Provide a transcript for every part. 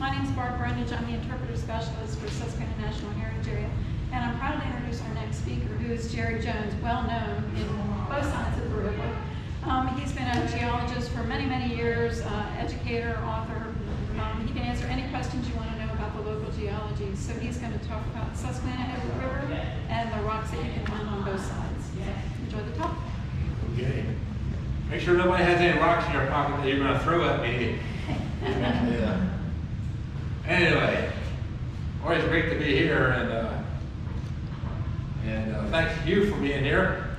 My name is Barb Brundage. I'm the interpreter specialist for Susquehanna National Heritage Area. And I'm proud to introduce our next speaker, who is Jerry Jones, well known in both sides of the river. He's been a geologist for many, many years, educator, author. He can answer any questions you want to know about the local geology. So he's going to talk about Susquehanna River and the rocks that you can find on both sides. So enjoy the talk. Okay. Make sure nobody has any rocks in your pocket that you're going to throw at me. Yeah. Anyway, always great to be here, and thanks to you for being here.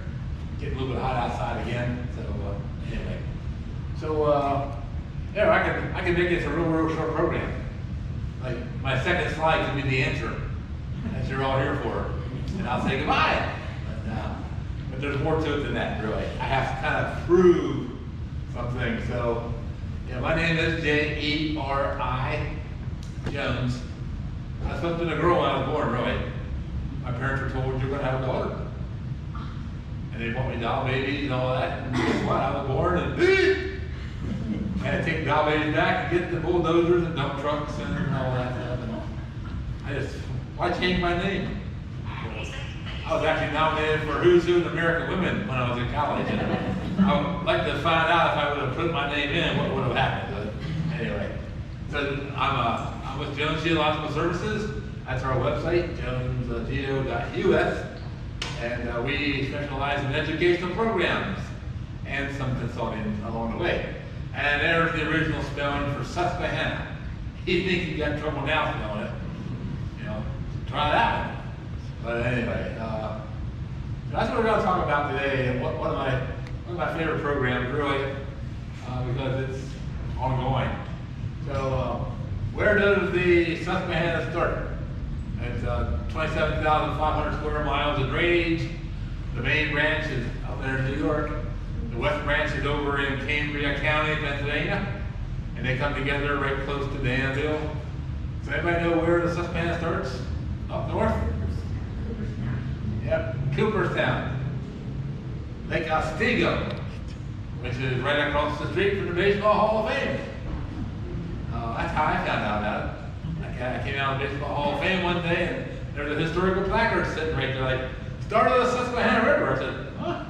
Getting a little bit hot outside again, so anyway. So yeah, I can make this a real short program. Like my second slide can be the intro, as you're all here for, and I'll say goodbye. But there's more to it than that, really. I have to kind of prove something. So yeah, my name is J-E-R-I. Jones. I slept in a girl when I was born, really. My parents were told you're going to have a daughter. And they bought me doll babies and all that. And guess what? I was born and I had to take the doll babies back and get the bulldozers and dump trucks and all that stuff. And why change my name? I was actually nominated for Who's Who in American Women when I was in college. And I would like to find out if I would have put my name in, what would have happened. But anyway, so I'm with Jones Geological Services. That's our website, jonesgeo.us. And we specialize in educational programs and some consulting along the way. And there's the original spelling for Susquehanna. You think you got in trouble now spelling it. You know, try that one. But anyway, so that's what we're going to talk about today. And one of my favorite programs, really, because it's ongoing. So, where does the Susquehanna start? It's 27,500 square miles of drainage. The main branch is out there in New York. The west branch is over in Cambria County, Pennsylvania. And they come together right close to Danville. Does anybody know where the Susquehanna starts? Up north? Yep, Cooperstown. Lake Otsego, which is right across the street from the Baseball Hall of Fame. That's how I found out about it. I came out of the Baseball Hall of Fame one day, and there's a historical placard sitting right there, like, start of the Susquehanna River. I said, huh?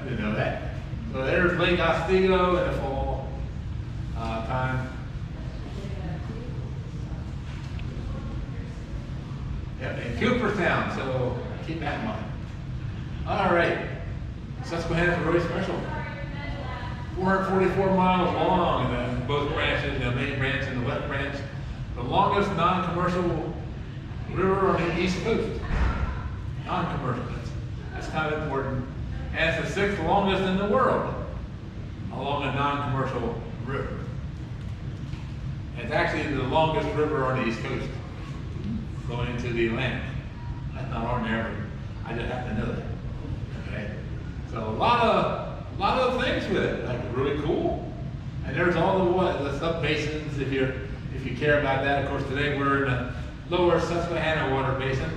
I didn't know that. So there's Lake Otsego in the fall time. Yep, in Cooperstown, so keep that in mind. All right, Susquehanna is really special. 444 miles long, and then both branches, the main branch and the west branch. The longest non-commercial river on the East Coast. Non-commercial, that's kind of important. And it's the 6th longest in the world along a non-commercial river. It's actually the longest river on the East Coast, going into the Atlantic. That's not ordinary. I just happen to know that. Okay, so a lot of things with it, like really cool. And there's all the sub-basins if you care about that. Of course, today we're in the lower Susquehanna water basin,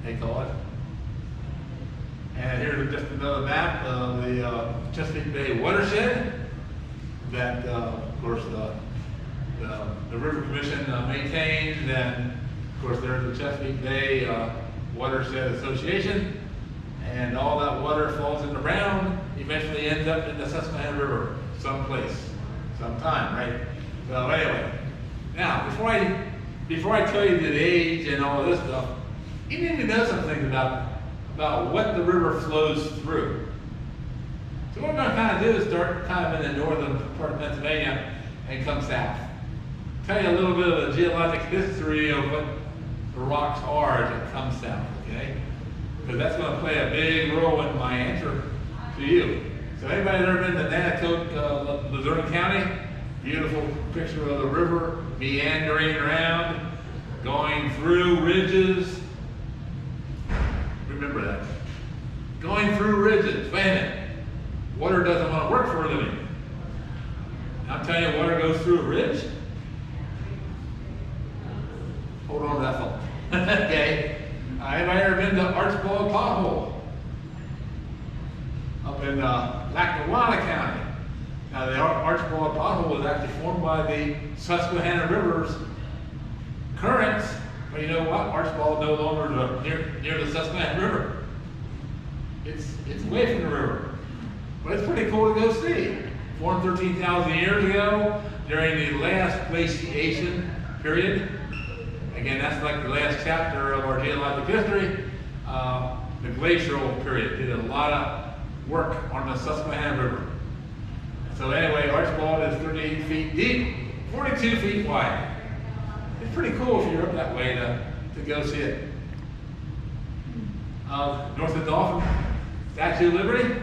they call it. And here's just another map of the Chesapeake Bay watershed that, of course, the River Commission maintains. And of course, there's the Chesapeake Bay Watershed Association. And all that water falls in the ground, eventually ends up in the Susquehanna River someplace, sometime, right? So anyway, now before I tell you the age and all this stuff, you need to know some things about what the river flows through. So what we're going to kind of do is start kind of in the northern part of Pennsylvania and come south. Tell you a little bit of the geologic history of what the rocks are as it comes south, okay? Because that's going to play a big role in my answer to you. So anybody ever been to Lenape, Luzerne County? Beautiful picture of the river meandering around, going through ridges. Remember that. Going through ridges. Wait a minute. Water doesn't want to work for a living. I'm telling you, water goes through a ridge. Hold on to that thought. Okay. Anybody ever been to Archibald Pothole? Up in Lackawanna County. Now the Archibald pothole was actually formed by the Susquehanna River's currents, but you know what? Archibald no longer near the Susquehanna River. It's away from the river, but it's pretty cool to go see. Formed 13,000 years ago during the last glaciation period. Again, that's like the last chapter of our geologic history. The glacial period did a lot of work on the Susquehanna River. So anyway, Archibald is 38 feet deep, 42 feet wide. It's pretty cool if you're up that way to go see it. North of the Dolphin, Statue of Liberty.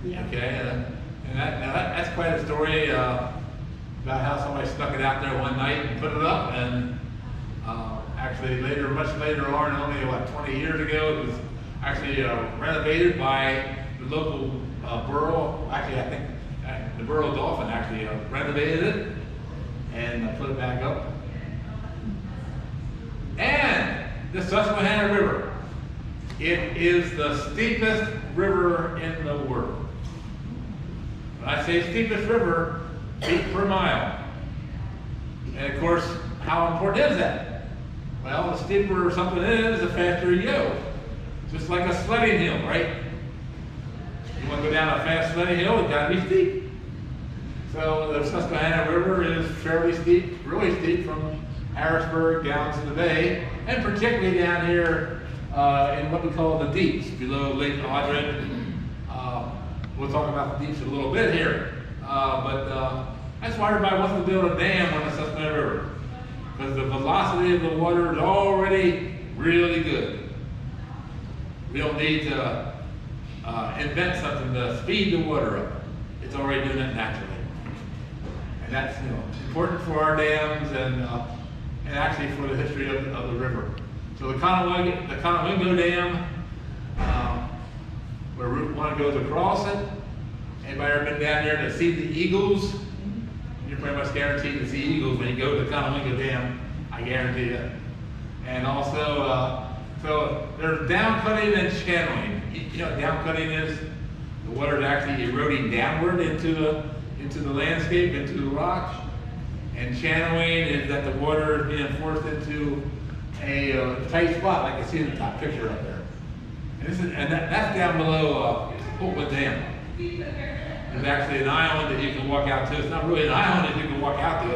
Okay, and that's quite a story about how somebody snuck it out there one night and put it up, and actually later, much later on, only what, 20 years ago, it was actually renovated by the local borough. Actually, I think the borough of Dolphin actually renovated it and put it back up. And the Susquehanna River, it is the steepest river in the world. When I say steepest river, feet per mile. And of course, how important is that? Well, the steeper something is, the faster you go. Just like a sledding hill, right? You want to go down a fast sledding hill, it's got to be steep. So the Susquehanna River is fairly steep, really steep from Harrisburg down to the bay, and particularly down here in what we call the deeps, below Lake Audrin. We'll talk about the deeps a little bit here, but that's why everybody wants to build a dam on the Susquehanna River, because the velocity of the water is already really good. We don't need to invent something to speed the water up. It's already doing it naturally. And that's important for our dams and actually for the history of the river. So the Conowingo Dam, where Route 1 goes across it. Anybody ever been down there to see the eagles? You're pretty much guaranteed to see eagles when you go to the Conowingo Dam, I guarantee you. And also, so there's downcutting and channeling. You know what downcutting is? The water is actually eroding downward into the landscape, into the rocks. And channeling is that the water is being forced into a tight spot, like you see in the top picture up there. And that's down below Oakwood Dam. There's actually an island that you can walk out to. It's not really an island that you can walk out to,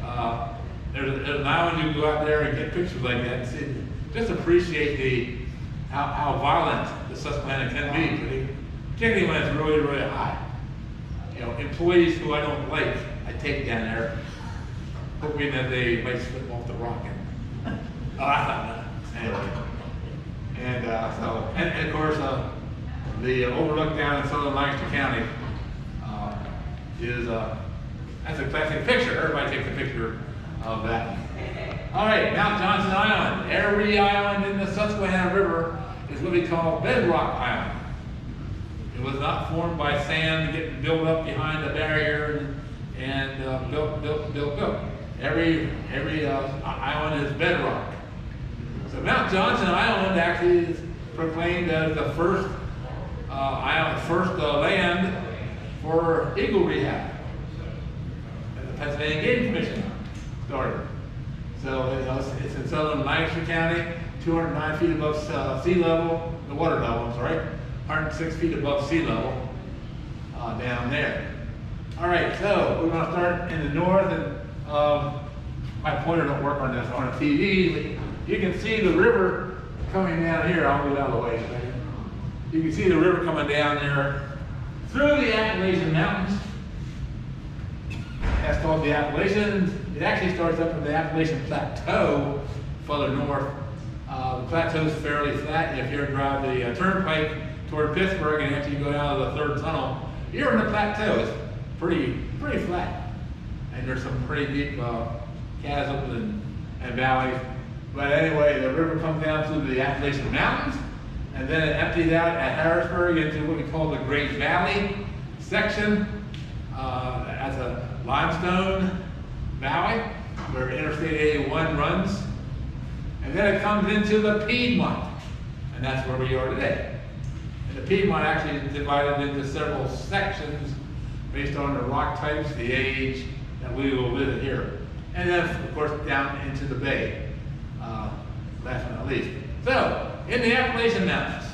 but there's an island you can go out there and get pictures like that and see. Just appreciate how violent the Susquehanna can be, particularly when it's really, really high. Employees who I don't like, I take down there, hoping that they might slip off the rock. Anyway. And and of course, the overlook down in southern Lancaster County is that's a classic picture. Everybody takes a picture of that. All right, Mount Johnson Island. Every island in the Susquehanna River is what we call bedrock island. It was not formed by sand getting built up behind the barrier and built. Every island is bedrock. So Mount Johnson Island actually is proclaimed as the first land for eagle rehab that the Pennsylvania Game Commission started. So it's in southern Lancaster County, 209 feet above sea level, the water level, I'm sorry, 106 feet above sea level down there. All right, so we're going to start in the north, and my pointer don't work on this on a TV. You can see the river coming down here. I'll move out of the way a second. You can see the river coming down there through the Appalachian Mountains. That's called the Appalachians. It actually starts up in the Appalachian Plateau further north. The plateau is fairly flat. If you drive the turnpike toward Pittsburgh, and after you go out of the third tunnel, you're in the plateau. It's pretty flat. And there's some pretty deep chasms and valleys. But anyway, the river comes down through the Appalachian Mountains, and then it empties out at Harrisburg into what we call the Great Valley section. That's a limestone valley where Interstate 81 runs. And then it comes into the Piedmont, and that's where we are today. And the Piedmont actually is divided into several sections based on the rock types, the age that we will visit here. And then, of course, down into the bay, last but not least. So, in the Appalachian Mountains,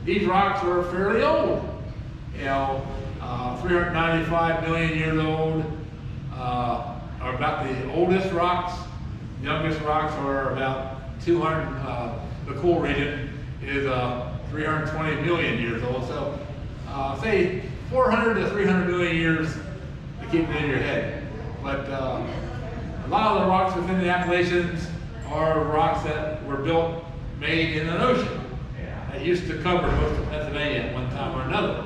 these rocks are fairly old. 395 million years old are about the oldest rocks. Youngest rocks are about 200, the coal region is 320 million years old. So say 400 to 300 million years to keep it in your head. But a lot of the rocks within the Appalachians are rocks that were built, made in an ocean that used to cover most of Pennsylvania at one time or another.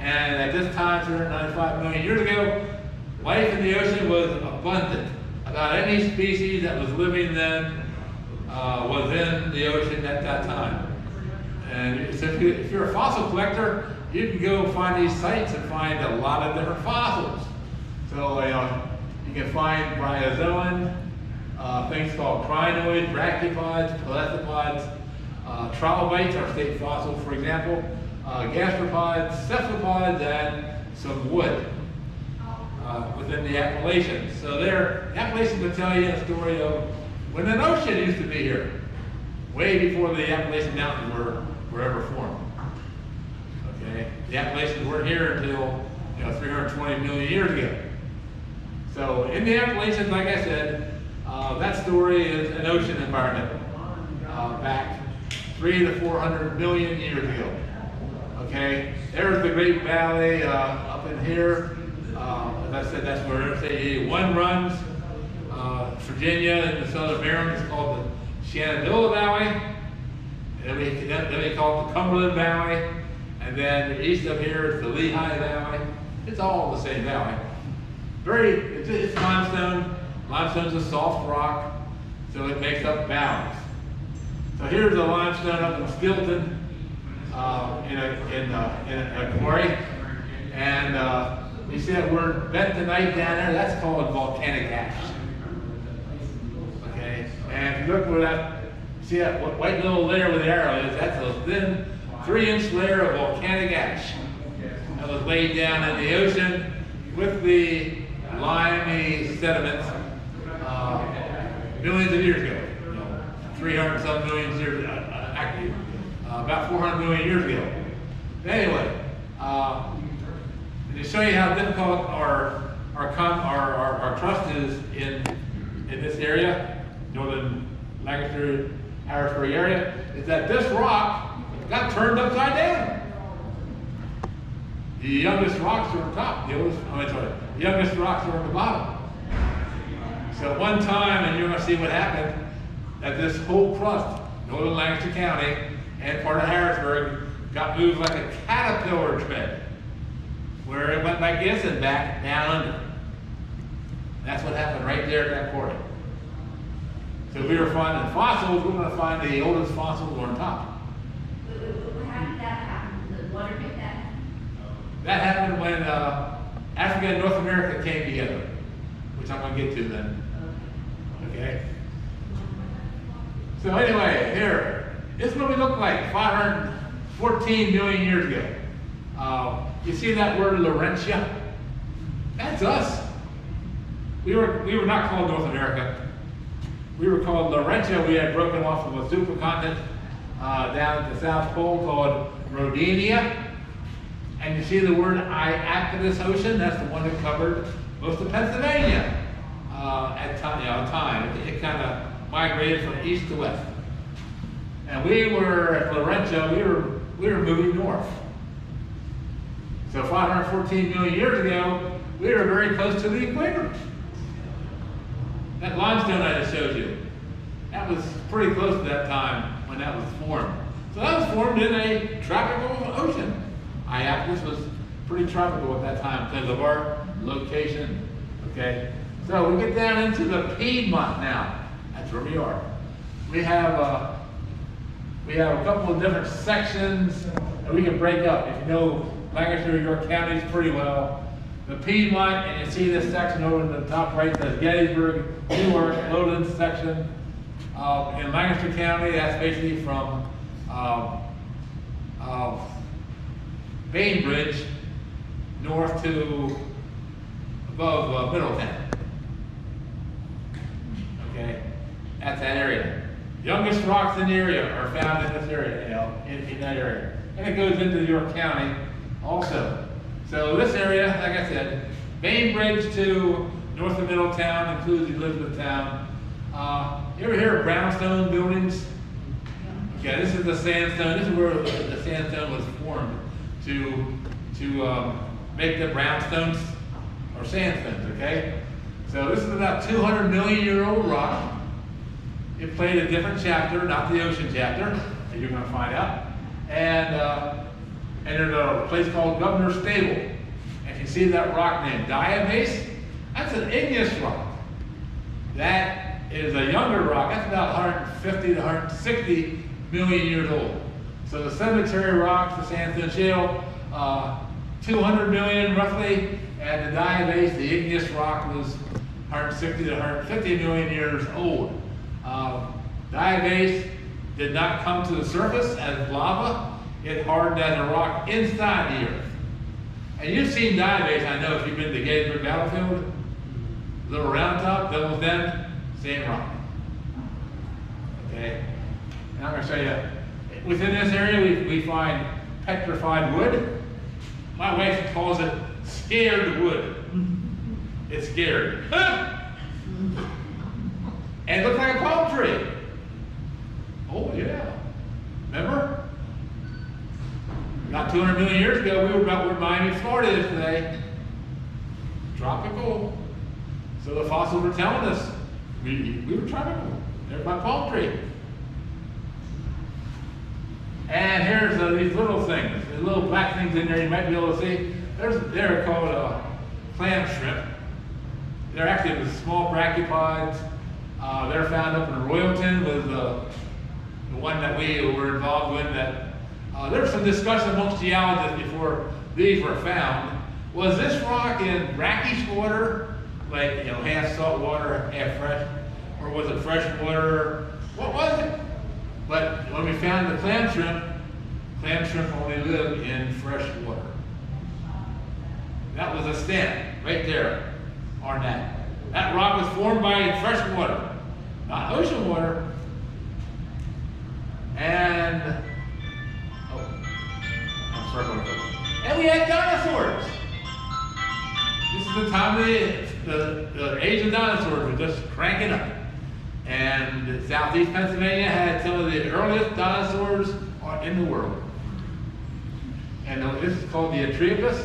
And at this time, 395 million years ago, life in the ocean was abundant. About any species that was living then was in the ocean at that time. And so if you're a fossil collector, you can go find these sites and find a lot of different fossils. So you can find bryozoan, things called crinoids, brachiopods, pelecypods, trilobites, our state fossil, for example, gastropods, cephalopods, and some wood within the Appalachians. So the Appalachians will tell you a story of when an ocean used to be here, way before the Appalachian Mountains were ever formed. Okay, the Appalachians weren't here until 320 million years ago. So in the Appalachians, like I said, that story is an ocean environment back 300 to 400 million years ago. Okay, there's the Great Valley up in here. As I said, that's where Interstate 81 runs. Virginia and the southern Maryland is called the Shenandoah Valley. And then we call it the Cumberland Valley. And then east of here is the Lehigh Valley. It's all the same valley. It's limestone. Limestone's a soft rock, so it makes up valleys. So here's a limestone up in Stilton in a quarry. And you see that word bentonite down there? That's called volcanic ash. Okay, and if you look where that, see that white little layer with the arrow is, that's a thin 3-inch layer of volcanic ash that was laid down in the ocean with the limey sediments millions of years ago. 300-some million years, actually about 400 million years ago. Anyway, to show you how difficult our crust is in this area, northern Lancaster, Harrisburg area, is that this rock got turned upside down. The youngest rocks are on top. The youngest rocks are on the bottom. So one time, and you're going to see what happened, that this whole crust, northern Lancaster County and part of Harrisburg, got moved like a caterpillar tread, where it went like this and back down under. That's what happened right there at that quarry. So we were finding fossils. We're going to find the oldest fossils on top. How did that happen? The water hit that? That happened when Africa and North America came together, which I'm going to get to then. Okay? So anyway, here, this is what we look like 514 million years ago. You see that word Laurentia? That's us. We were not called North America. We were called Laurentia. We had broken off from a supercontinent down at the South Pole called Rodinia. And you see the word Iapetus Ocean? That's the one that covered most of Pennsylvania at time. It kind of migrated from east to west. And we were at Laurentia. We were moving north. So 514 million years ago, we were very close to the equator. That limestone I just showed you, that was pretty close to that time when that was formed. So that was formed in a tropical ocean. Iapetus was pretty tropical at that time because of our location. Okay, so we get down into the Piedmont now. That's where we are. We have a couple of different sections that we can break up. If you know Lancaster, York counties pretty well. The Piedmont, and you see this section over in the top right, says Gettysburg, Newark, Lowlands section. In Lancaster County, that's basically from Bainbridge north to above Middletown. Okay, that's that area. Youngest rocks in the area are found in this area, in that area. And it goes into York County also. So this area, like I said, main bridge to north of Middletown includes Elizabethtown. You ever hear of brownstone buildings? Okay, this is the sandstone. This is where the sandstone was formed to make the brownstones or sandstones, okay? So this is about 200 million year old rock. It played a different chapter, not the ocean chapter, that you're going to find out. And there's a place called Governor's Stable. And you see that rock named Diabase? That's an igneous rock. That is a younger rock. That's about 150 to 160 million years old. So the sedimentary rocks, the sandstone shale, 200 million roughly, and the Diabase, the igneous rock, was 160 to 150 million years old. Diabase did not come to the surface as lava. It hardened as a rock inside the earth. And you've seen Diabase, I know, if you've been to Gettysburg Battlefield, Little Round Top, Devil's Den, same rock. Okay? And I'm going to show you, within this area we find petrified wood. My wife calls it scared wood. It's scared. And it looks like a palm tree. Oh yeah. Remember? Not 200 million years ago, we were about where Miami, Florida is today. Tropical. So the fossils were telling us we were tropical. There's my palm tree. And here's these little things, the little black things in there you might be able to see. They're called clam shrimp. They're actually small brachiopods. They're found up in Royalton, was the one that we were involved with. That there was some discussion amongst geologists before these were found. Was this rock in brackish water, like half salt water, half fresh, or was it fresh water? What was it? But when we found the clam shrimp only live in fresh water. That was a stamp right there on that. That rock was formed by fresh water, not ocean water. And I'm circling. And we had dinosaurs. This is the time the age of dinosaurs was just cranking up. And southeast Pennsylvania had some of the earliest dinosaurs in the world. And this is called the Atriopus.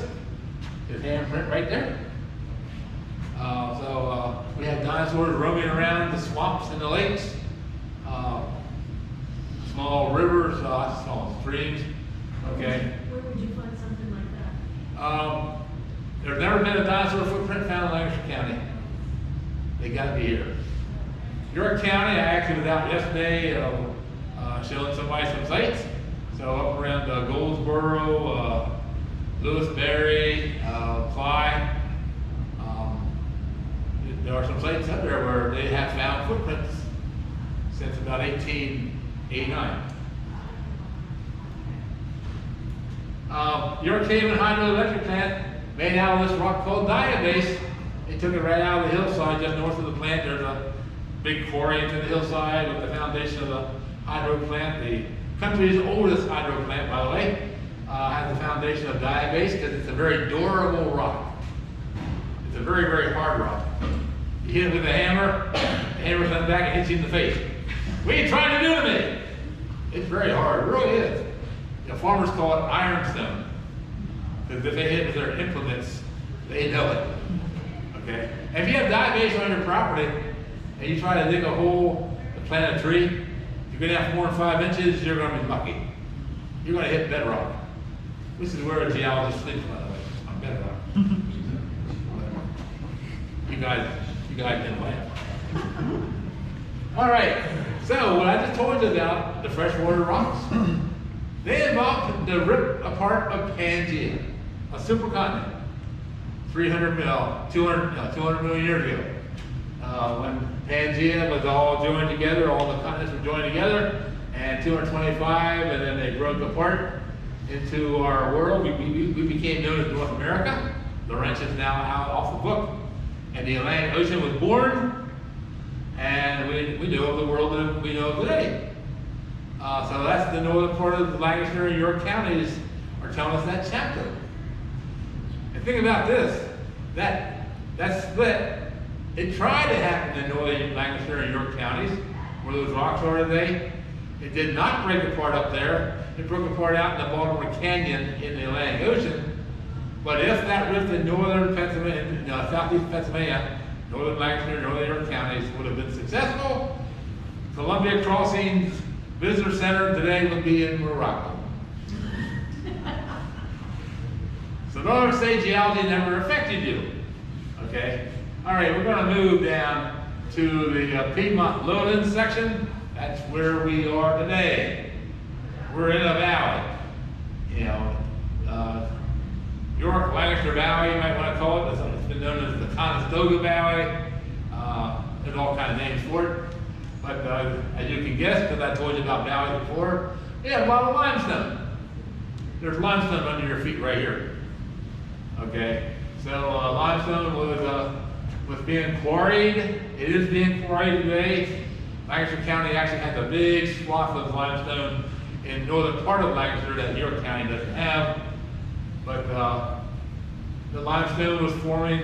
His handprint right there. So we had dinosaurs roaming around the swamps and the lakes, small rivers, small streams. Okay. Where would you find something like that? There's never been a dinosaur footprint found in Lancaster County. They got to be here. York County, I actually was out yesterday showing somebody some sites. So up around Goldsboro, Lewisberry, Clyde. There are some sites up there where they have found footprints since about 1889. York Haven hydroelectric plant made out of this rock called Diabase. They took it right out of the hillside just north of the plant. There's a big quarry into the hillside with the foundation of the hydro plant. The country's oldest hydro plant, by the way, has the foundation of Diabase because it's a very durable rock. It's a very, very hard rock. You hit it with a hammer, the hammer comes back and hits you in the face. What are you trying to do to me? It's very hard, it really is. The farmers call it ironstone because if they hit it with their implements, they know it. Okay? And if you have Diabase on your property and you try to dig a hole to plant a tree, you're going to have 4 and 5 inches, you're going to be lucky. You're going to hit bedrock. This is where a geologist sleeps, by the way, on bedrock. You guys didn't laugh. All right, so what I just told you about the freshwater rocks, they involved the rip apart of Pangea, a supercontinent, 200 million years ago. When Pangea was all joined together, all the continents were joined together, and 225, and then they broke apart. into our world. We became known as North America. Laurentian is now out off the book. And the Atlantic Ocean was born, and we know of the world that we know of today. So that's the northern part of the Lancaster and York counties are telling us that chapter. And think about this, that split, it tried to happen in northern Lancaster and York counties, where those rocks are today. It did not break apart up there. It broke apart out in the Baltimore Canyon in the Atlantic Ocean. But if that rift in northern Pennsylvania, southeast Pennsylvania, northern Lancaster, northern York counties would have been successful, Columbia Crossings Visitor Center today would be in Morocco. So northern state geology never affected you. Okay? All right, we're going to move down to the Piedmont lowlands section. That's where we are today. We're in a valley. You know, York Lancaster Valley, you might want to call it. It's been known as the Conestoga Valley. There's all kinds of names for it. But as you can guess, because I told you about valleys before, we have a lot of limestone. There's limestone under your feet right here. Okay, so limestone was being quarried. It is being quarried today. Lancaster County actually has a big swath of limestone in northern part of Lancaster that York County doesn't have. But the limestone was forming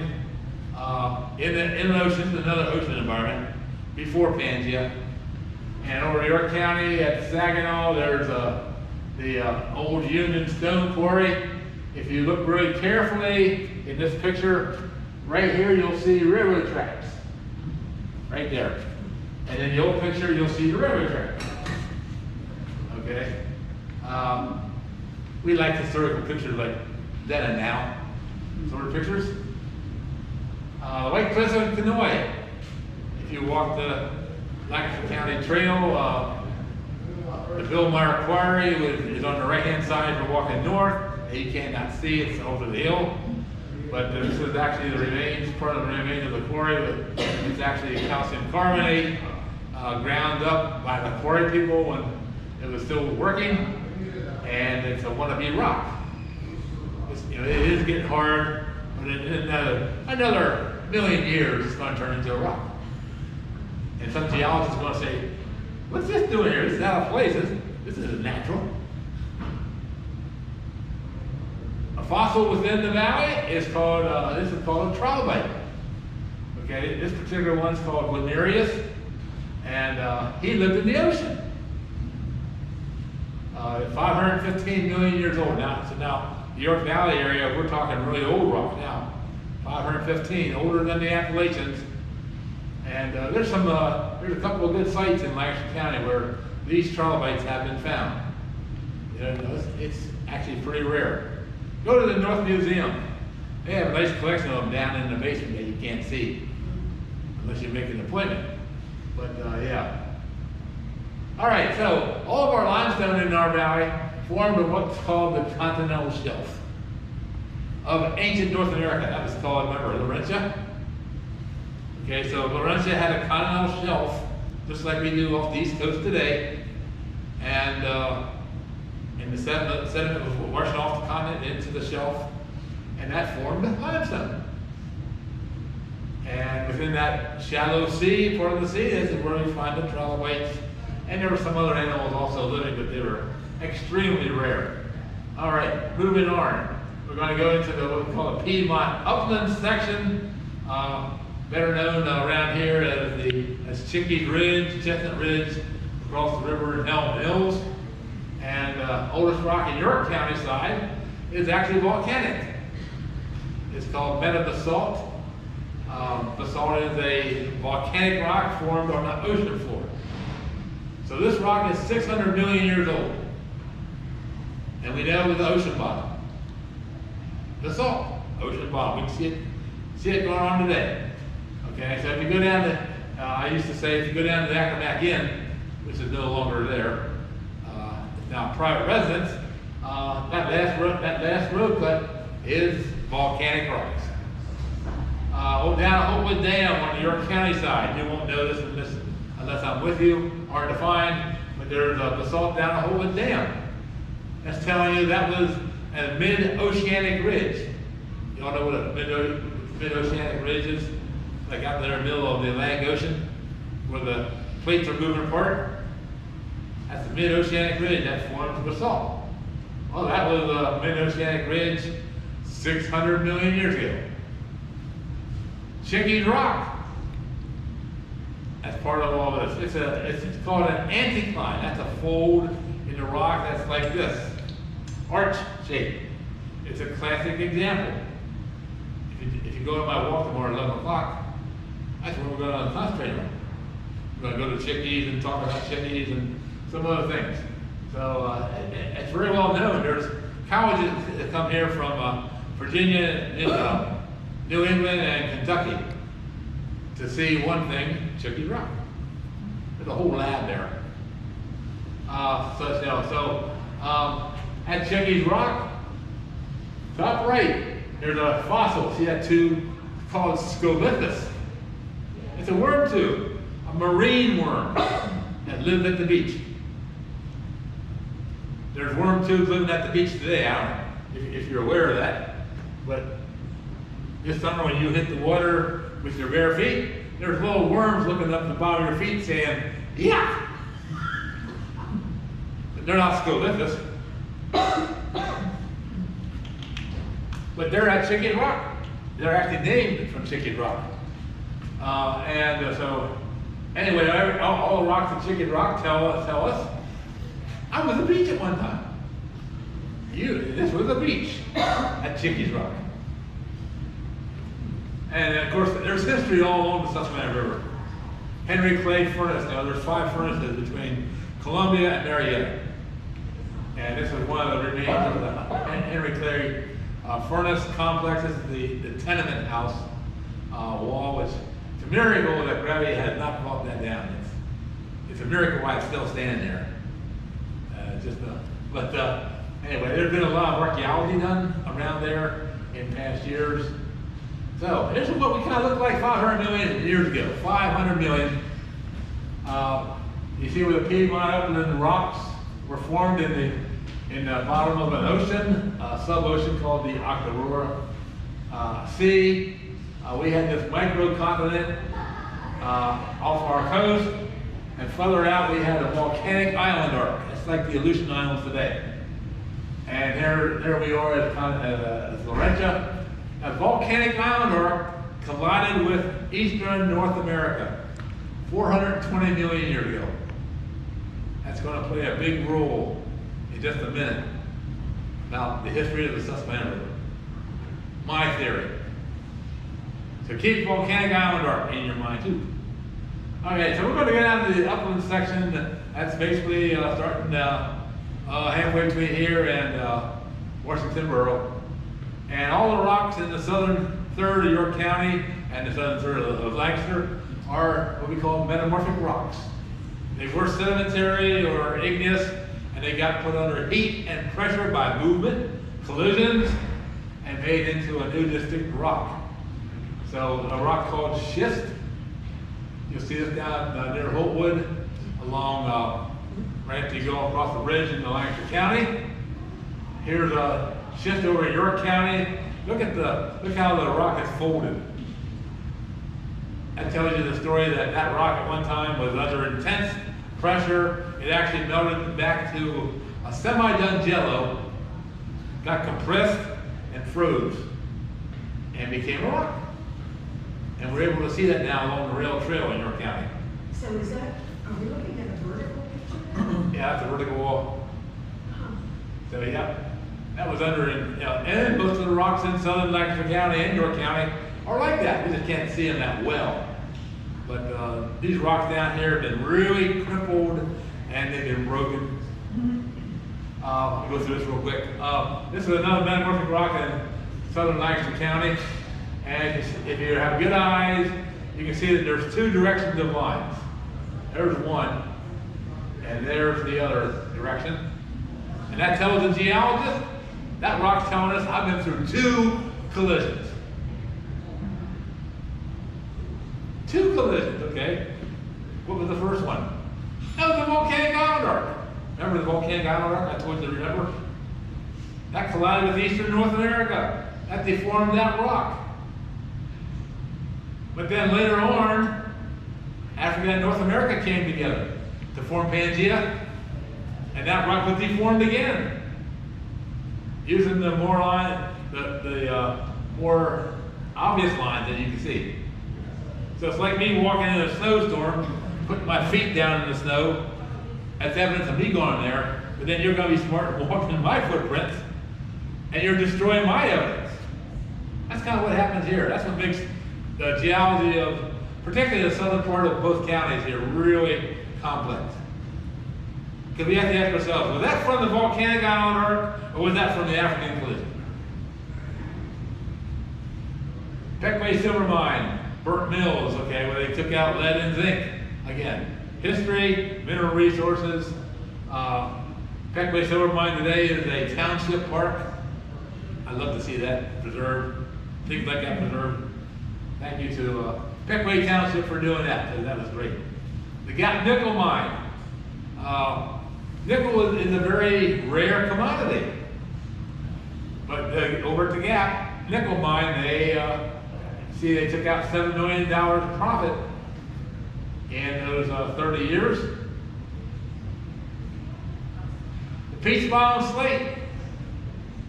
in an ocean, another ocean environment, before Pangea. And over York County at Saginaw, there's the old Union Stone Quarry. If you look really carefully in this picture, right here you'll see railroad tracks. Right there. And in the old picture you'll see the railroad tracks. Okay? We like historical pictures like then and now sort of pictures. The White Cliffs of Kenoi. If you walk the Lancaster County Trail, the Bill Meyer Quarry is on the right-hand side for walking north. You cannot see it, it's over the hill. But this is actually the remains, part of the remains of the quarry. It's actually calcium carbonate ground up by the quarry people when it was still working. And it's a wannabe rock. It is getting hard, but in another million years, it's going to turn into a rock. And some geologists are going to say, what's this doing here? This is out of place. This isn't natural. A fossil within the valley is called, this is called a trilobite. Okay, this particular one's called Guianerius, and he lived in the ocean. 515 million years old now. So now, the York Valley area, we're talking really old rock now. 515, older than the Appalachians. And there's a couple of good sites in Lancaster County where these trilobites have been found. You know, it's actually pretty rare. Go to the North Museum. They have a nice collection of them down in the basement that you can't see unless you make an appointment. But yeah. All right, so all of our limestone in our valley formed of what's called the continental shelf of ancient North America. That was called, remember, Laurentia? Okay, so Laurentia had a continental shelf, just like we do off the East Coast today. And the sediment was washing off the continent into the shelf, and that formed limestone. And within that shallow sea, part of the sea, this is where we find the trilobites. And there were some other animals also living, but they were extremely rare. All right, moving on. We're going to go into what we call the Piedmont upland section, better known around here as Chickie's Ridge, Chestnut Ridge, across the river in Elm Hills. And oldest rock in York County side is actually volcanic. It's called metabasalt. Basalt is a volcanic rock formed on the ocean floor. So this rock is 600 million years old. And we know it was the ocean bottom. Basalt, ocean bottom. We can see it going on today. Okay, so if you go down to, I used to say, if you go down to the Acroback Inn, which is no longer there, it's now a private residence, that last road cut is volcanic rocks. Down at Hopewood Dam on the York County side, you won't know this unless I'm with you, hard to find, but there's basalt down at Hopewood Dam. That's telling you that was a mid-oceanic ridge. You all know what a mid-oceanic ridge is? Like out there in the middle of the Atlantic Ocean, where the plates are moving apart. That's a mid-oceanic ridge that forms basalt. Well, that was a mid-oceanic ridge 600 million years ago. Chickee's Rock. That's part of all this. It's called an anticline. That's a fold in the rock that's like this, arch shape. It's a classic example. If you go to my walk tomorrow at 11 o'clock, that's where we're going to concentrate on. We're going to go to Chickee's and talk about Chickee's and some other things. So it's very well known. There's colleges that come here from Virginia, New England, and Kentucky to see one thing, Chickee's Rock. There's a whole lab there. At Chickee's Rock, top right, there's a fossil. See that tube? It's called Scolithus. It's a worm tube, a marine worm that lived at the beach. There's worm tubes living at the beach today. I don't know if you're aware of that, but this summer when you hit the water with your bare feet, there's little worms looking up the bottom of your feet saying, "Yeah." But they're not Scolithus. But they're at Chickee's Rock. They're actually named from Chickee's Rock. So anyway, all the rocks at Chickee's Rock tell us, I was a beach at one time. This was a beach at Chickee's Rock. And of course, there's history all along the Susquehanna River. Henry Clay Furnace. Now, there's 5 furnaces between Columbia and Marietta. And this is one of the remains of the Henry Clay Furnace complex. This is the tenement house wall, which it's a miracle that gravity has not brought that down. It's a miracle why it's still standing there. Anyway, there's been a lot of archaeology done around there in past years. So here's what we kind of looked like 500 million years ago. 500 million. You see where the Piedmont Upland rocks were formed in the bottom of an ocean, a sub-ocean called the Octorara Sea. We had this microcontinent off our coast, and further out we had a volcanic island arc. It's like the Aleutian Islands today. And there we are at Laurentia. A volcanic island arc collided with eastern North America 420 million years ago. That's going to play a big role in just a minute about the history of the Susquehanna River. My theory. So keep volcanic island arc in your mind too. Okay, so we're going to go down to the upland section. That's basically starting halfway between here and Washington Borough. And all the rocks in the southern third of York County and the southern third of Lancaster are what we call metamorphic rocks. They were sedimentary or igneous, and they got put under heat and pressure by movement, collisions, and made into a new distinct rock. So a rock called schist. You'll see this down near Holtwood, along right after you go across the bridge into Lancaster County. Here's a schist over in York County. Look how the rock is folded. That tells you the story that rock at one time was under intense pressure. It actually melted back to a semi-done jello, got compressed and froze, and became a rock. And we're able to see that now along the rail trail in York County. So are we looking at a vertical picture? Yeah, that's a vertical wall. So yeah, that was under, and most of the rocks in southern Lancaster County and York County are like that. We just can't see them that well. But these rocks down here have been really crippled and they've been broken. I'll go through this real quick. This is another metamorphic rock in southern Lancaster County. And if you have good eyes, you can see that there's 2 directions of lines. There's one, and there's the other direction. And that tells the geologist, that rock's telling us I've been through 2 collisions. 2 collisions, okay? What was the first one? That was the volcanic island arc. Remember the volcanic island arc I told you to remember? That collided with eastern North America. That deformed that rock. But then later on, Africa and North America came together to form Pangea, and that rock was deformed again, using the more more obvious lines that you can see. So it's like me walking in a snowstorm, putting my feet down in the snow. That's evidence of me going there. But then you're going to be smart and walking in my footprints, and you're destroying my evidence. That's kind of what happens here. That's what makes the geology of, particularly the southern part of both counties here, really complex. Because we have to ask ourselves, was that from the volcanic island arc, or was that from the African collision? Peckway Silver Mine, Burnt Mills, okay, where they took out lead and zinc. Again, history, mineral resources. Peckway Silver Mine today is a township park. I'd love to see that preserved, things like that preserved. Thank you to Peckway Township for doing that, because that was great. The Gap Nickel Mine. Nickel is a very rare commodity. But over at the Gap Nickel Mine, they took out $7 million profit in those 30 years. The Peach Bottom Slate,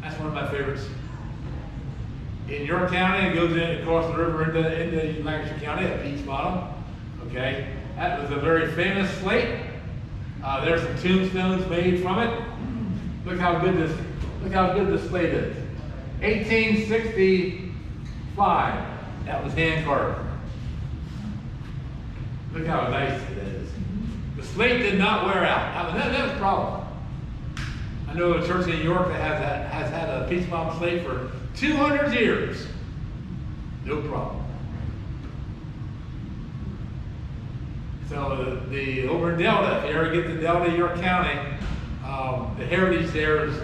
that's one of my favorites. In York County, it goes in across the river into Lancashire County at Peach Bottom. Okay, that was a very famous slate. There's some tombstones made from it. Look how good this slate is. 1865. That was hand carved. Look how nice it is. The slate did not wear out. That was a problem. I know a church in York that has had a Peach Bottom slate for 200 years. No problem. So the over in Delta, if you ever get to Delta, York County, the heritage there is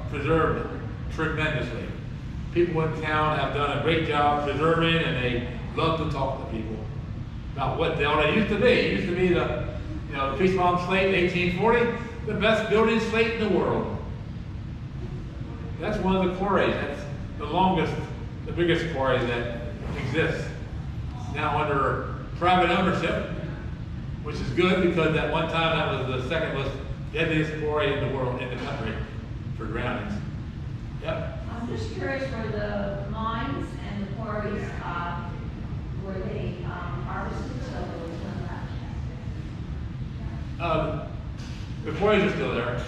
preserved tremendously. People in town have done a great job preserving, and they love to talk to people about what Delta used to be. It used to be the Peach Bottom slate in 1840, the best building slate in the world. That's one of the quarries. That's the longest, the biggest quarry that exists. Now under private ownership, which is good because at one time that was the second most deadliest quarry in the world, in the country, for drownings. Yep. I'm just curious, were the mines and the quarries, were they harvested, so there was none left? The quarries are still there.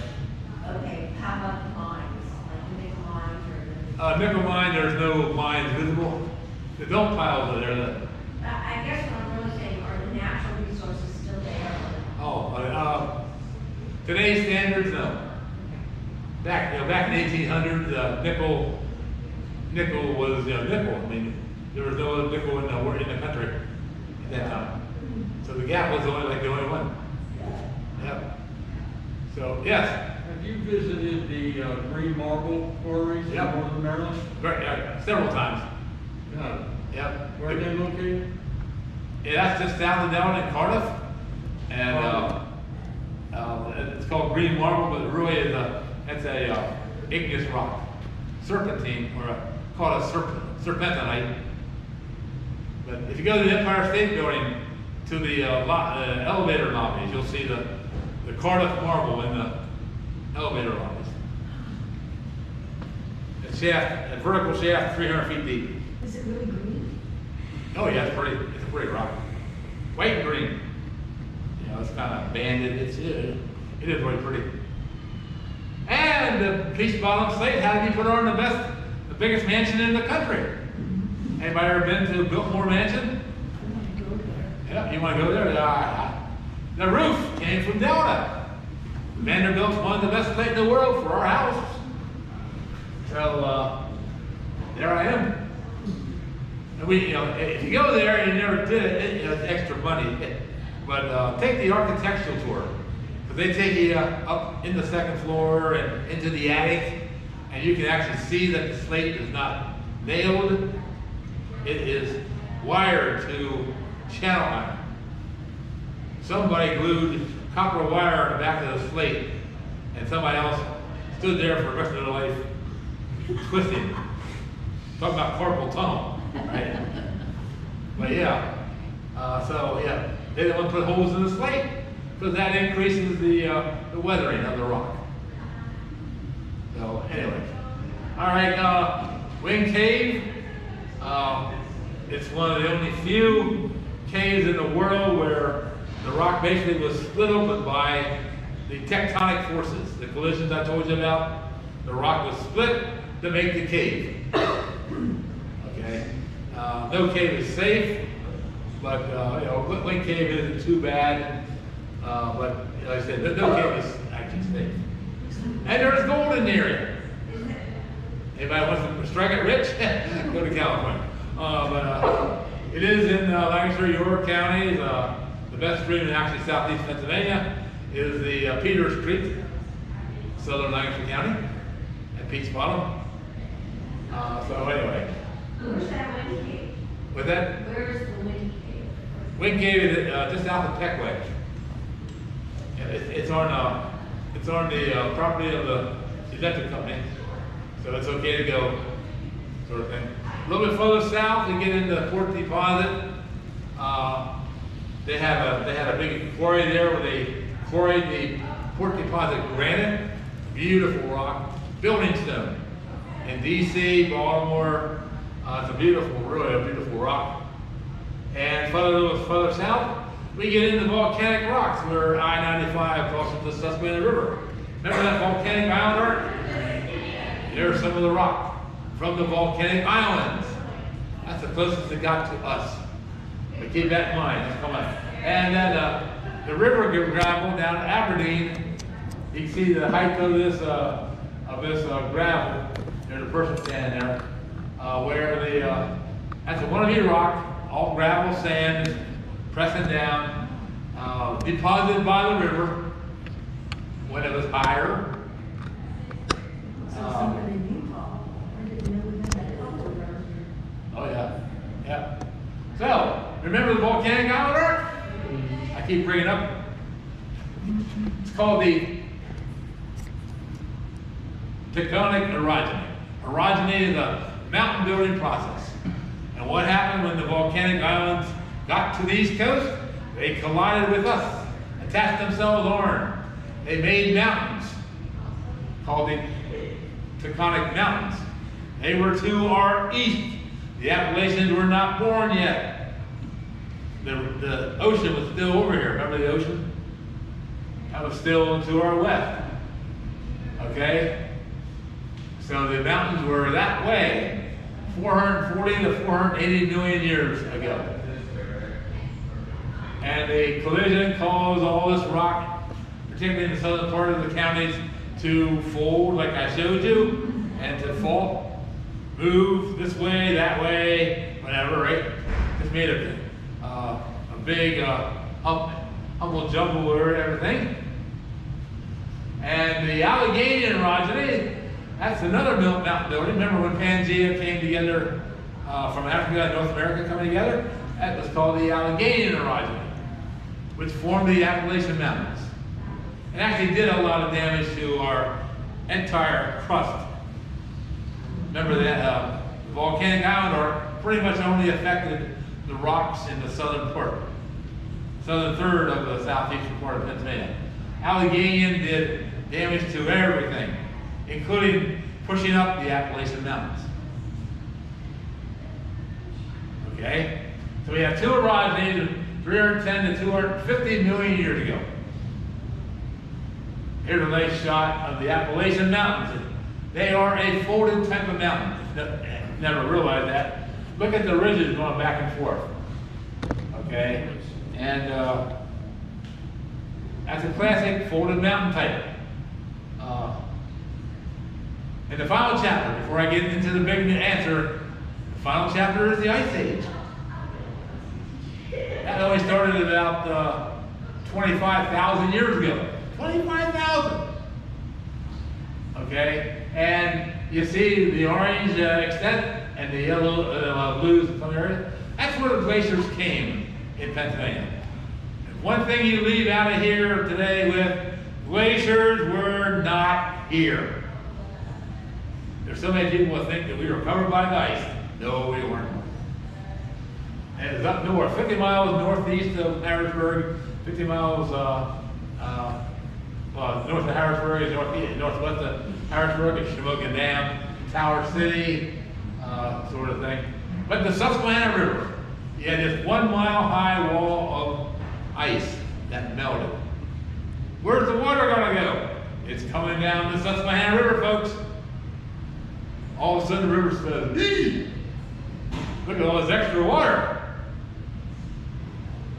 Okay, how about the mines, like the nickel mines or the? Nickel mine, there's no mines visible. The dump piles are there. I guess what I'm really saying, are the natural resources still there? Today's standards, no. Back in the 1800s, nickel was nickel. I mean, there was no other nickel in the country at that time. So the Gap was the only one. Yep. So yes. Have you visited the green marble quarries in Yep. northern Maryland? Several times. No. Yep. Where are they located? Yeah, that's just down in Cardiff, and it's called green marble, but it really is it's a igneous rock, serpentine, or called a serpentinite. But if you go to the Empire State Building, to the elevator lobbies, you'll see the Cardiff marble in the elevator lobbies. A vertical shaft, 300 feet deep. Is it really green? Oh yeah, it's a pretty rock. White and green. It's kind of banded. It is really pretty. And the Peach Bottom slate had to be put on the biggest mansion in the country. Anybody ever been to Biltmore Mansion? Yeah, you want to go there? The roof came from Delta. Vanderbilt's one of the best places in the world for our house. So there I am. And if you go there and you never did it, it's extra money. But take the architectural tour. Because they take you up in the second floor and into the attic, and you can actually see that the slate is not nailed. It is wired to channel iron. Somebody glued copper wire on the back of the slate, and somebody else stood there for the rest of their life, twisting. Talking about carpal tunnel, right? But yeah, so yeah, they didn't want to put holes in the slate because that increases the weathering of the rock. So anyway, all right, Wing Cave. It's one of the only few caves in the world where the rock basically was split open by the tectonic forces, the collisions I told you about. The rock was split to make the cave. Okay, no cave is safe, but you know, Wing Cave isn't too bad. But like I said, no cave is actually safe. And there's gold in the area. Anybody wants to strike it rich? Go to California. But it is in Lancaster, York counties. The best stream in actually southeast Pennsylvania is the Peters Creek, southern Lancaster County, at Pete's Bottom. So anyway. Where's that Wing Cave? With that? Where's the Wing Cave? Wing Cave is just south of Techway. It's on the property of the electric company, so it's okay to go, sort of thing. A little bit further south, we get into Port Deposit. They had a big quarry there where they quarried the Port Deposit granite, beautiful rock, building stone. In DC, Baltimore, it's a beautiful, really a beautiful rock. And a little further south, we get into volcanic rocks where I-95 crosses the Susquehanna River. Remember that volcanic island arc? There's some of the rock from the volcanic islands. That's the closest it got to us. But keep that in mind, that's coming. And then the river gravel down at Aberdeen, you can see the height of this gravel. There's a person standing there, where that's a wannabe rock, all gravel, sand, pressing down, deposited by the river when it was higher. Oh yeah, yeah. So, remember the volcanic island arc? I keep bringing it up. It's called the tectonic orogeny. Orogeny is a mountain building process. And what happened when the volcanic islands got to the east coast? They collided with us, attached themselves on. They made mountains called the tectonic mountains. They were to our east. The Appalachians were not born yet. The ocean was still over here. Remember the ocean? That was still to our west. Okay? So the mountains were that way 440 to 480 million years ago. And the collision caused all this rock, particularly in the southern part of the counties, to fold like I showed you, and to fault, move this way, that way, whatever, right? Just made a big humble jumble and everything. And the Alleghenian orogeny, that's another mountain building. Remember when Pangea came together from Africa and North America coming together? That was called the Alleghenian orogeny, which formed the Appalachian Mountains. It actually did a lot of damage to our entire crust. Remember that the volcanic island arc pretty much only affected the rocks in the southern third of the southeastern part of Pennsylvania. Alleghenian did damage to everything, including pushing up the Appalachian Mountains. Okay? So we have two orogenies 310 to 250 million years ago. Here's a nice shot of the Appalachian Mountains. They are a folded type of mountain. Never realized that. Look at the ridges going back and forth. Okay? And that's a classic folded mountain type. In the final chapter, before I get into the big answer, the final chapter is the Ice Age. That only started about 25,000 years ago. 25,000! Okay? And you see the orange extent and the yellow, blues in some areas. That's where the glaciers came in Pennsylvania. And one thing you leave out of here today with, glaciers were not here. There's so many people that think that we were covered by the ice. No, we weren't. And it's up north, 50 miles northeast of Harrisburg, 50 miles north of Harrisburg, northwest of Harrisburg, and Shamokin Dam, Tower City, sort of thing. But the Susquehanna River, you had this 1 mile high wall of ice that melted. Where's the water gonna go? It's coming down the Susquehanna River, folks. All of a sudden the river says, "Eee! Look at all this extra water."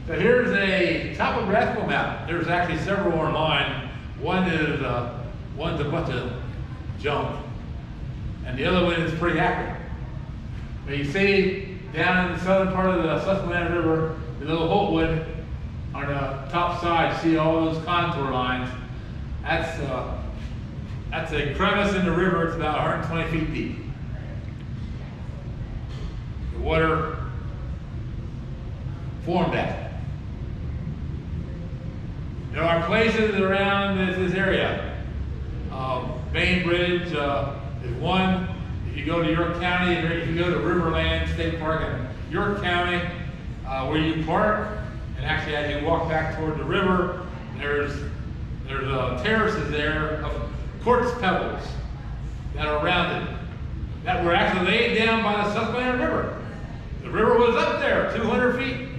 So here's a topographical map. There's actually several online. One is one's a bunch of junk, and the other one is pretty accurate. But you see down in the southern part of the Susquehanna River, the little Holtwood on the top side, see all those contour lines. That's a crevice in the river. It's about 120 feet deep. The water formed that. There are places around this area. Bainbridge is one. If you go to York County, if you go to Riverland State Park in York County, where you park, and actually as you walk back toward the river, there's terraces there of quartz pebbles that are rounded, that were actually laid down by the Susquehanna River. The river was up there, 200 feet.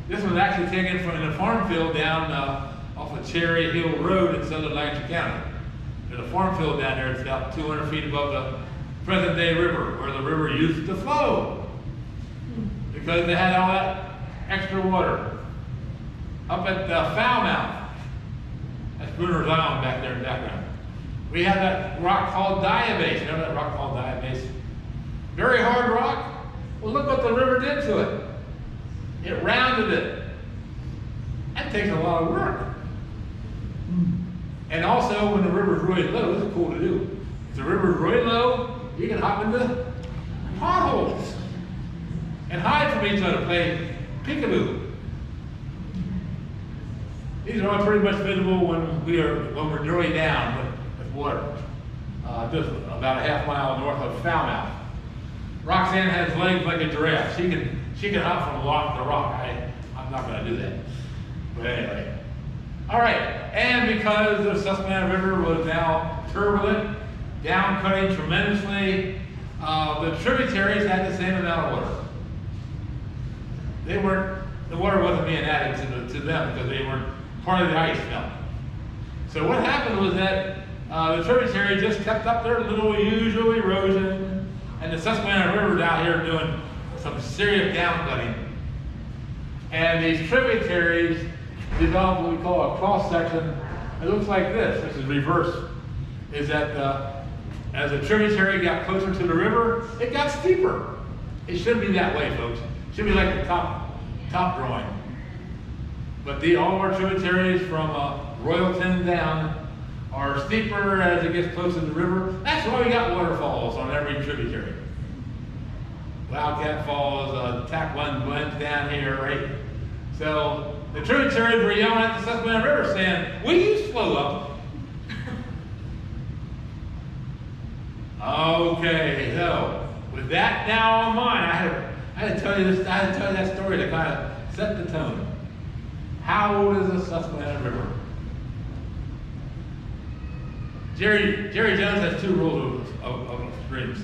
This was actually taken from the farm field down off of Cherry Hill Road in southern Lancaster County. There's a farm field down there. It's about 200 feet above the present day river, where the river used to flow, because they had all that extra water. Up at Falmouth, that's Bruner's Island back there in the background. We have that rock called diabase. You know that rock called diabase? Very hard rock. Well, look what the river did to it. It rounded it. That takes a lot of work. And also, when the river's really low, this is cool to do. If the river's really low, you can hop into potholes and hide from each other, play peekaboo. These are all pretty much visible when we're drilling down with water, just about a half mile north of Falmouth. Roxanne has legs like a giraffe. She can hop from rock to rock. I'm not going to do that. But anyway. All right, and because the Susquehanna River was now turbulent, down-cutting tremendously, the tributaries had the same amount of water. The water wasn't being added to them because they weren't part of the ice melt. So what happened was that the tributary just kept up their little usual erosion, and the Susquehanna River down here doing some serious down-cutting. And these tributaries developed what we call a cross-section. It looks like this. This is reverse. Is that as the tributary got closer to the river, it got steeper. It shouldn't be that way, folks. It should be like the top drawing. But all of our tributaries from Royalton down are steeper as it gets closer to the river. That's why we got waterfalls on every tributary. Wildcat Falls, Taquan Glen down here, right? So the tributaries were yelling at the Susquehanna River saying, "Will you slow up?" Okay, so with that now on mind, I had to tell you that story to kind of set the tone. How old is the Susquehanna River? Jerry Jones has two rules of streams.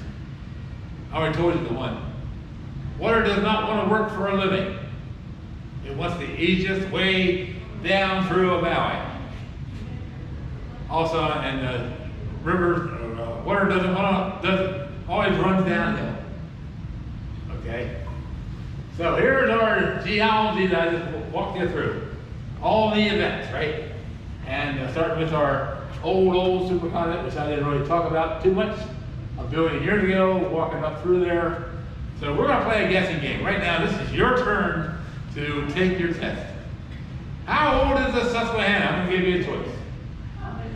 I already told you the one. Water does not want to work for a living. It wants the easiest way down through a valley. Also, and the water doesn't always runs downhill. Okay? So here's our geology that I just walked you through. All the events, right? And starting with our old supercontinent, which I didn't really talk about too much, a billion years ago, walking up through there. So we're gonna play a guessing game. Right now, this is your turn to take your test. How old is the Susquehanna? I'm gonna give you a choice.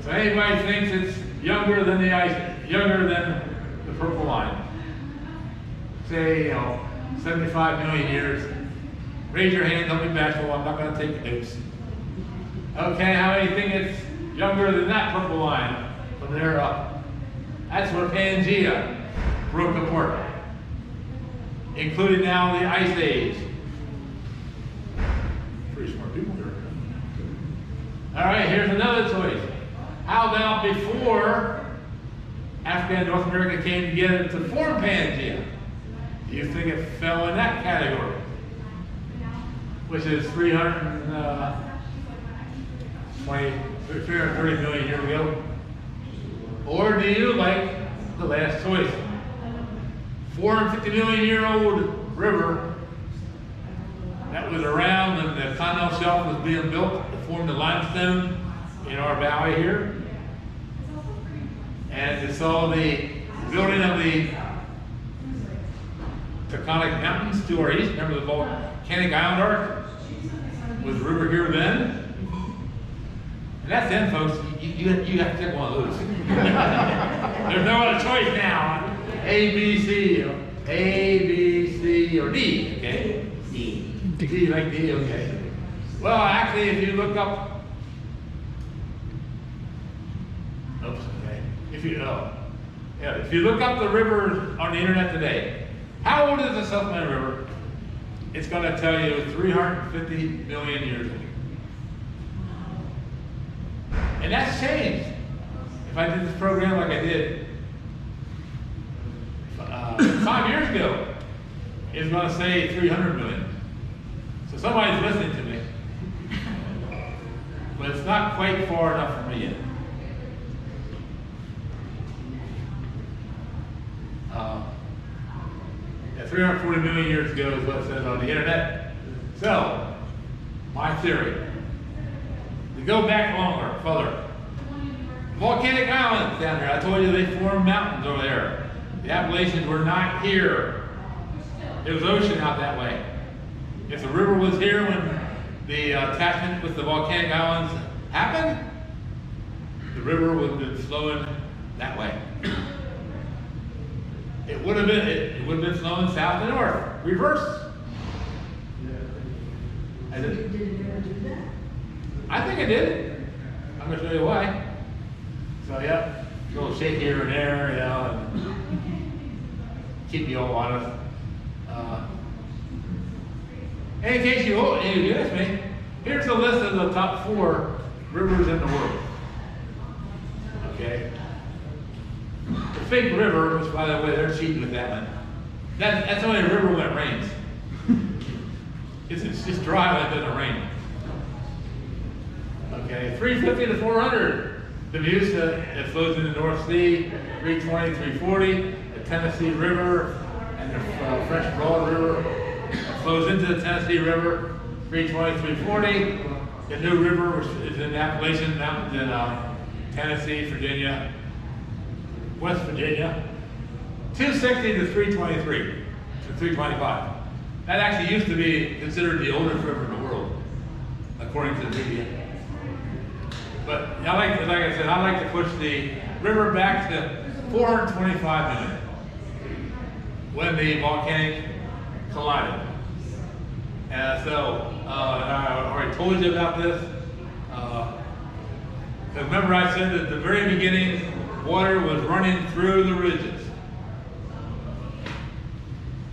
So anybody thinks it's younger than the ice, younger than the purple line? Say, 75 million years. Raise your hand, don't be bashful, I'm not gonna take notes. Okay, how many think it's younger than that purple line from there up? That's where Pangea broke apart, including now the Ice Age. Pretty smart people here. All right, here's another choice. How about before Africa and North America came together to form Pangea? Do you think it fell in that category? Which is 330 million years ago? Or do you like the last choice? 450 million year old river that was around when the continental shelf was being built to form the limestone in our valley here. And you saw the building of the tectonic mountains to our east. Remember the volcanic island arc? Was the river here then? And that's then, folks. You have to pick one of those. There's no other choice now. A, B, C, or D, okay? D, like D, okay. Well, actually, if you look up, oops, okay. If you look up the rivers on the internet today, how old is the Susquehanna River? It's going to tell you 350 million years ago. And that's changed. If I did this program like I did 5 years ago, it's going to say 300 million. So somebody's listening to me. But it's not quite far enough for me yet. Yeah, 340 million years ago is what it says on the internet. So, my theory, to go back longer, further, volcanic islands down there. I told you they formed mountains over there. The Appalachians were not here. There was ocean out that way. If the river was here when the attachment with the volcanic islands happened, the river would have been flowing that way. It would have been flowing south and north, reverse. I think I did. I'm going to show you why. So, yeah, a little shake here and there, you know, and keep you all honest. And in case you ask me, here's a list of the top 4 rivers in the world. Okay? The Fig River, which, by the way, they're cheating with that one. That's only a river when it rains. It's just dry when it doesn't rain. Okay, 350 to 400. The Meuse that flows in the North Sea, 320, 340. The Tennessee River and the French Broad River that flows into the Tennessee River, 320, 340. The New River, which is in the Appalachian Mountains in Tennessee, Virginia, West Virginia, 260 to 323 to 325. That actually used to be considered the oldest river in the world, according to the media. But like I said, I like to push the river back to 425 million when the volcanic collided. And so, and I already told you about this. Remember I said at the very beginning, water was running through the ridges.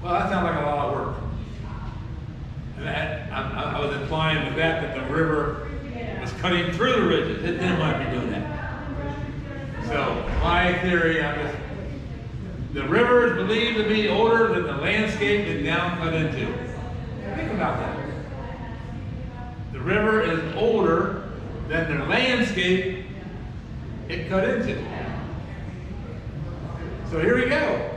Well, that sounds like a lot of work. And I was implying with that the river was cutting through the ridges. It didn't want to be doing that. So my theory, the river is believed to be older than the landscape it now cut into. Think about that. The river is older than the landscape it cut into. So here we go.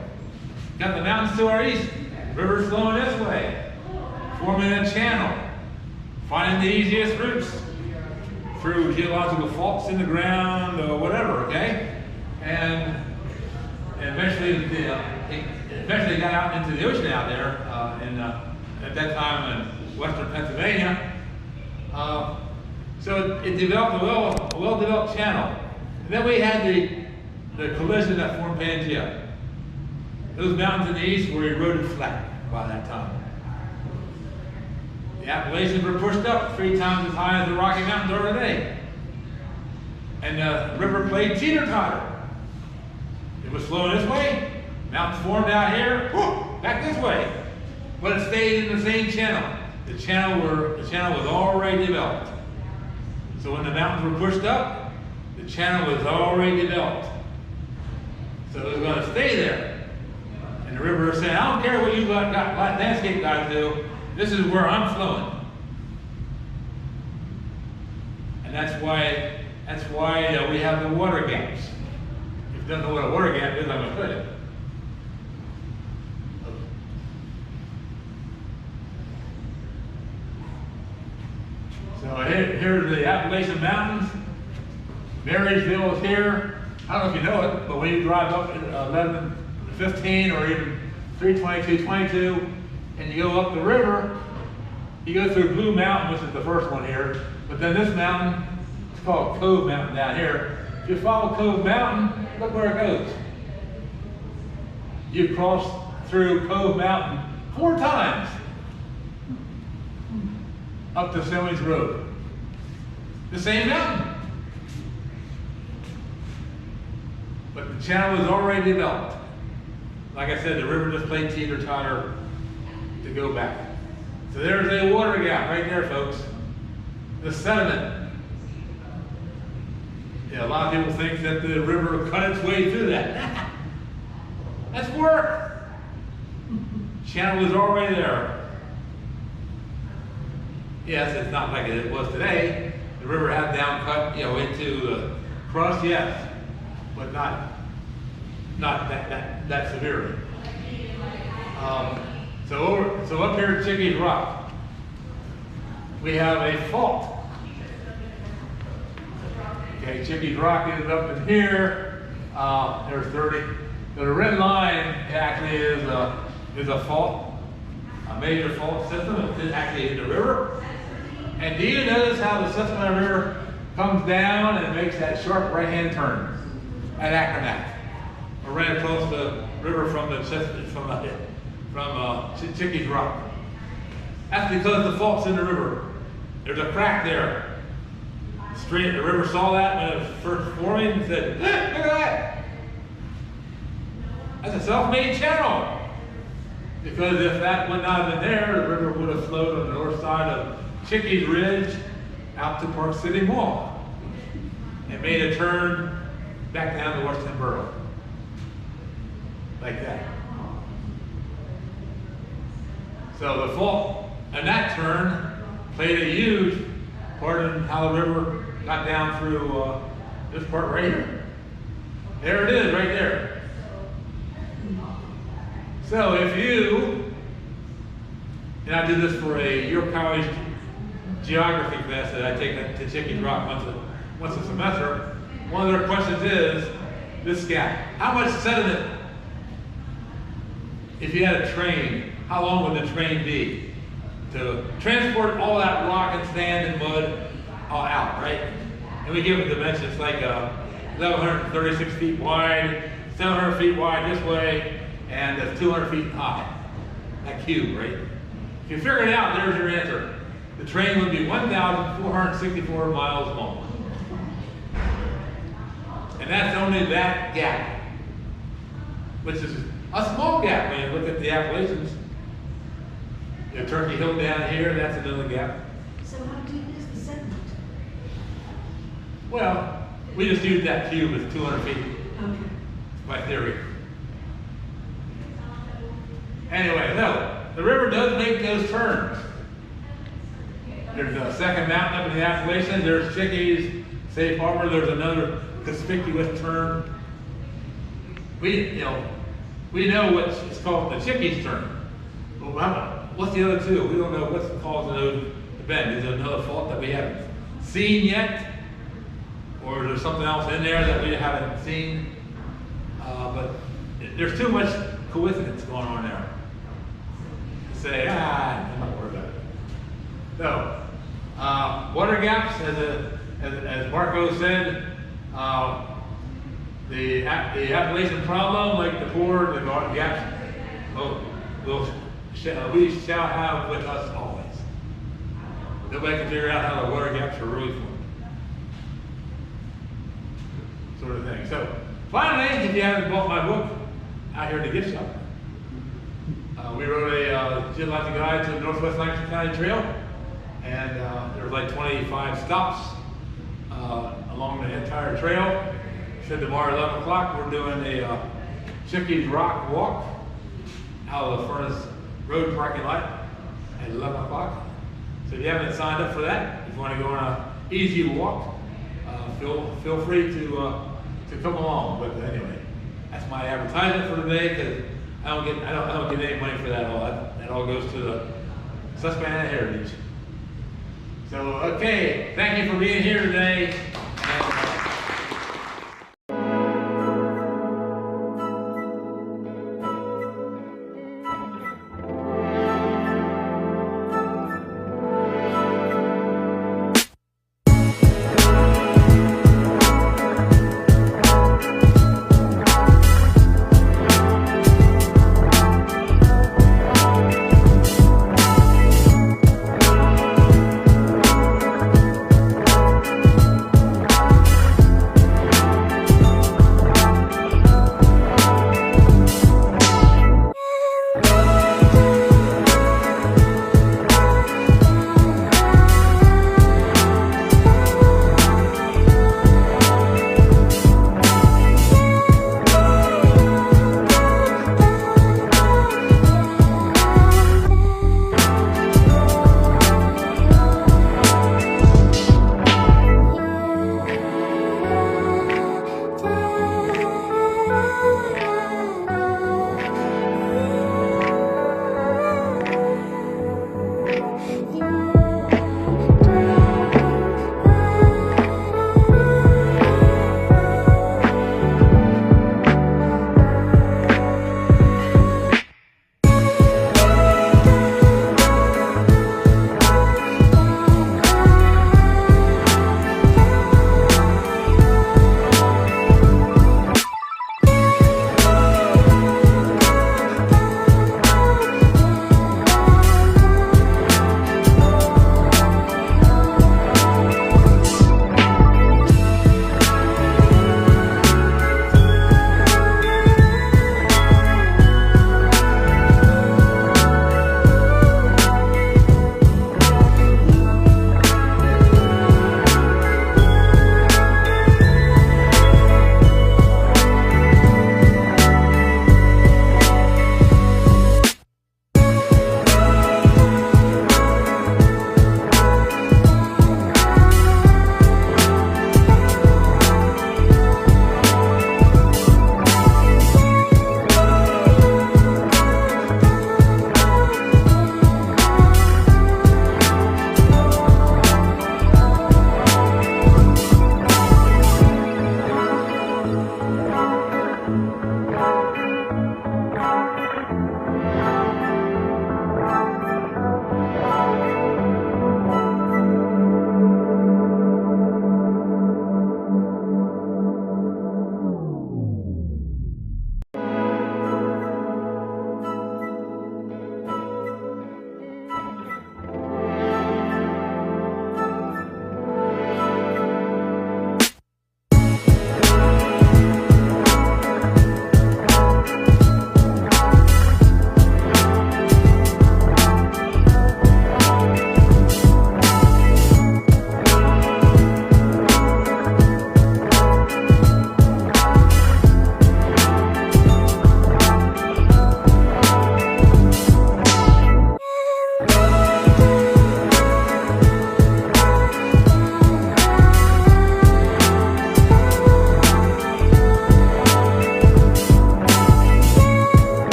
Got the mountains to our east, rivers flowing this way, forming a channel, finding the easiest routes through geological faults in the ground or whatever, okay? And eventually got out into the ocean out there at that time in western Pennsylvania. So it developed a well-developed channel. And then we had the collision that formed Pangea. Those mountains in the east were eroded flat by that time. The Appalachians were pushed up 3 times as high as the Rocky Mountains are today. And the river played teeter-totter. It was flowing this way, mountains formed out here, back this way. But it stayed in the same channel. The channel was already developed. So when the mountains were pushed up, the channel was already developed. So it was going to stay there. And the river is saying, I don't care what you landscape guys do, this is where I'm flowing. And that's why we have the water gaps. If you don't know what a water gap is, I'm going to put it. So here's the Appalachian Mountains. Marysville is here. I don't know if you know it, but when you drive up 1115 or even 322, and you go up the river, you go through Blue Mountain, which is the first one here, but then this mountain, it's called Cove Mountain down here. If you follow Cove Mountain, look where it goes. You cross through Cove Mountain 4 times up to Simmons Road. The same mountain. But the channel was already developed. Like I said, the river just played teeter-totter to go back. So there's a water gap right there, folks. The sediment. Yeah, a lot of people think that the river cut its way through that. That's work. Channel was already there. Yes, it's not like it was today. The river had down cut, into the crust, yes, but not that severely. So up here at Chickies Rock, we have a fault. Okay, Chickies Rock ended up in here. There's 30. So the red line actually is a fault, a major fault system. It's actually in the river. And do you notice how the Susquehanna River comes down and makes that sharp right-hand turn at Acronac, or right across the river from Chickies Rock? That's because the fault's in the river. There's a crack there. The river saw that when it was first forming and said, look at that! That's a self-made channel. Because if that would not have been there, the river would have flowed on the north side of Chickies Ridge out to Park City Mall. It made a turn back down to Washington Borough. Like that. So the fault and that turn played a huge part in how the river got down through this part right here. There it is, right there. So if you, and I did this for a York College geography class that I take to Chickies Rock once a semester, one of their questions is this gap. How much sediment, if you had a train, how long would the train be to transport all that rock and sand and mud all out, right? And we give it dimensions like 1,136 feet wide, 700 feet wide this way, and that's 200 feet high. That cube, right? If you figure it out, there's your answer. The train would be 1,464 miles long. And that's only that gap, which is a small gap when you look at the Appalachians. You know, Turkey Hill down here, that's another gap. So how deep is the sediment? Well, we just used that cube as 200 feet. Okay. By theory. Anyway, no, the river does make those turns. There's a second mountain up in the Appalachians, there's Chickies, Safe Harbor, there's another conspicuous turn. We know what's called the Chickies turn. But what's the other two? We don't know what's causing those to bend. Is there another fault that we haven't seen yet? Or is there something else in there that we haven't seen? But there's too much coincidence going on there. To say, I'm not worried about it. So, water gaps, as Marco said, the Appalachian problem, like the poor, the water gaps, we shall have with us always. Nobody can figure out how the water gaps are really formed. Sort of thing. So, Finally, if you haven't bought my book, out here in the gift shop. We wrote a geologic guide to the Northwest Langston County Trail, and there was like 25 stops along the entire trail. Said tomorrow at 11 o'clock we're doing a Chickies Rock walk out of the Furnace Road parking lot at 11 o'clock. So if you haven't signed up for that, if you want to go on an easy walk, feel free to come along. But anyway, that's my advertisement for today, because I don't get any money for that at all. That all goes to the Susquehanna Heritage. So okay, thank you for being here today. And,